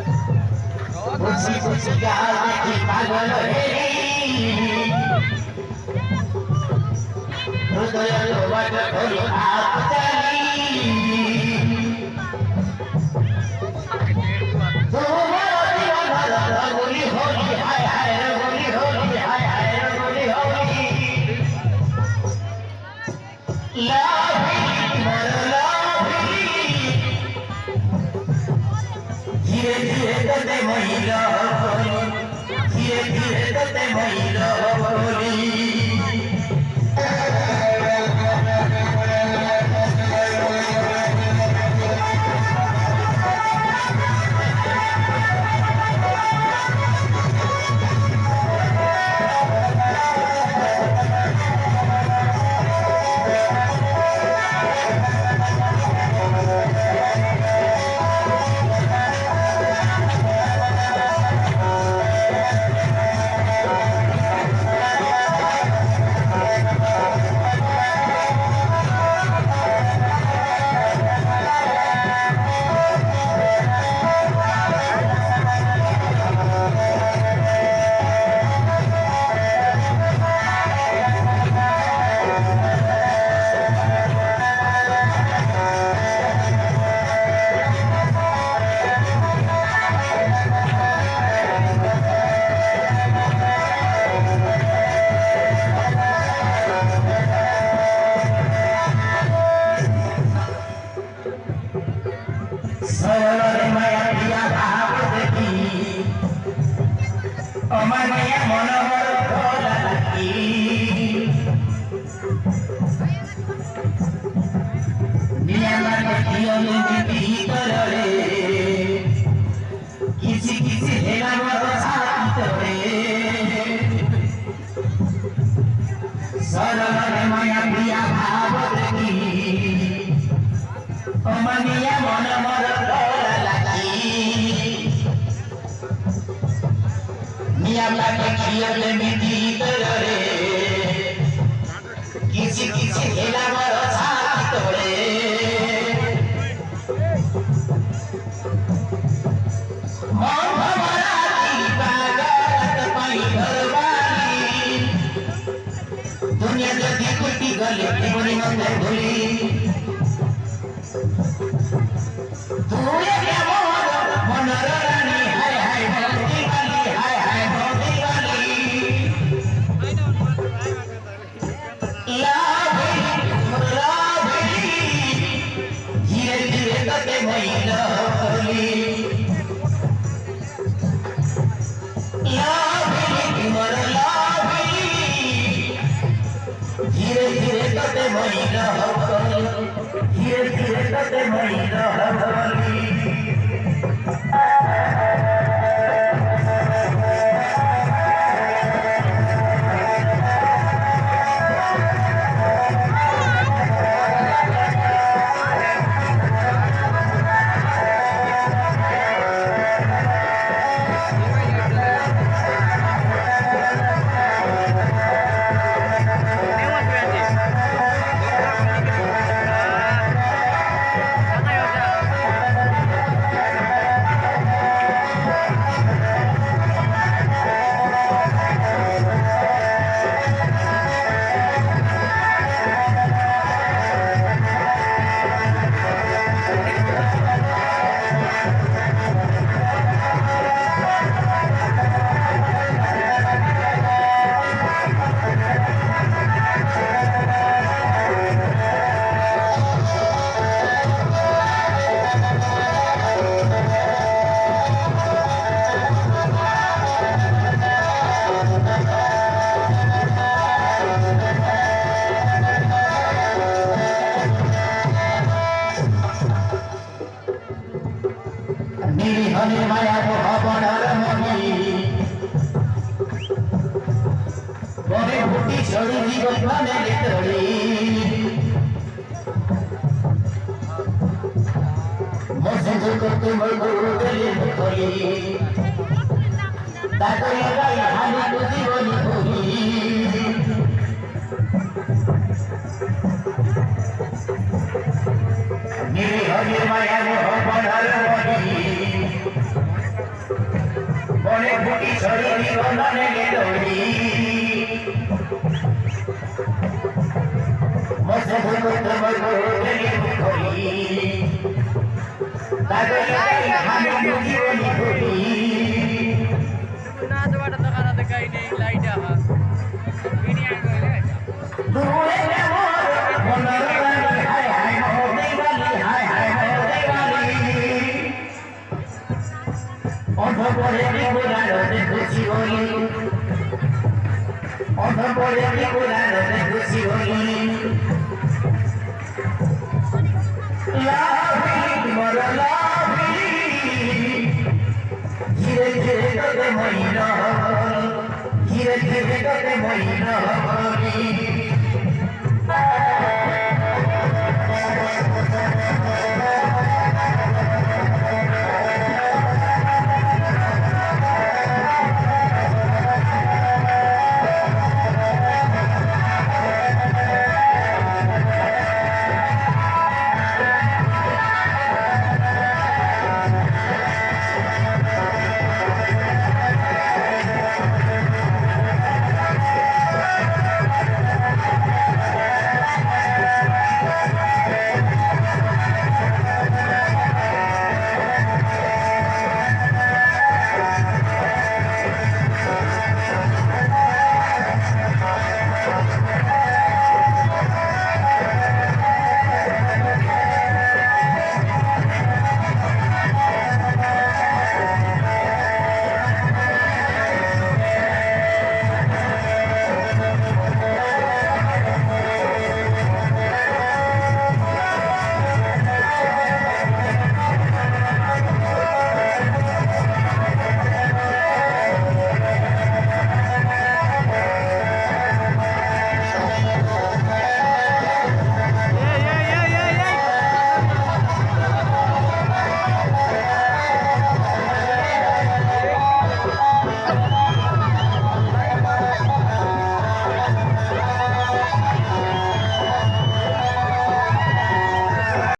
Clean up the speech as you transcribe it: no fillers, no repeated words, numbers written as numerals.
खुशी खुशी गाल देखी पागल हेरी हृदय लोबाट भरी आप चली रंगोली होली हाय हाय रंगोली होली हाय हाय रंगोली होली धीरे धीरे करते महिला धीरे धीरे करते महिला किसी किसी सरल माया प्रिया भाव देखी अमनिया मन मर मिया लागे खियले मिटी तोरे किसी किसी हेला मर साथ तोरे मन भरा की पागल पाई घरवाली दुनिया जदी कुटी गले बड़ी मंदे भूली तू ये मोर मन रानी हाय हाय भक्ति वाली हाय हाय भक्ति वाली धीरे धीरे करते महिला धीरे धीरे करते महिला धीरे धीरे करते महिला माया को बड़े फुटी छड़ी दी बने लेतड़ी मौसम करते मजदूर गले मुखरी ताको लगाई हानी को जीवनी होई मेरे हरि माया को बनल रही বুটি ছড়ি জীবনে গেলড়ি মজা ভূত মগো গেলি করি তাকে আমি জীবনী করি না তোমাটা তো খানা দেখাই নেই লাইট আহা ভিডিও করে দুয়ে মোর মনরানি হায় হায় মোদি বালি হায় হায় মোদি বালি অন্ধকারে বিপুরানোতে খুশি হই অন্ধকারে বিপুরানোতে খুশি হই লাভি মর লাভি ধীরে ধীরে তোতে মইন ধীরে ধীরে তোতে মইন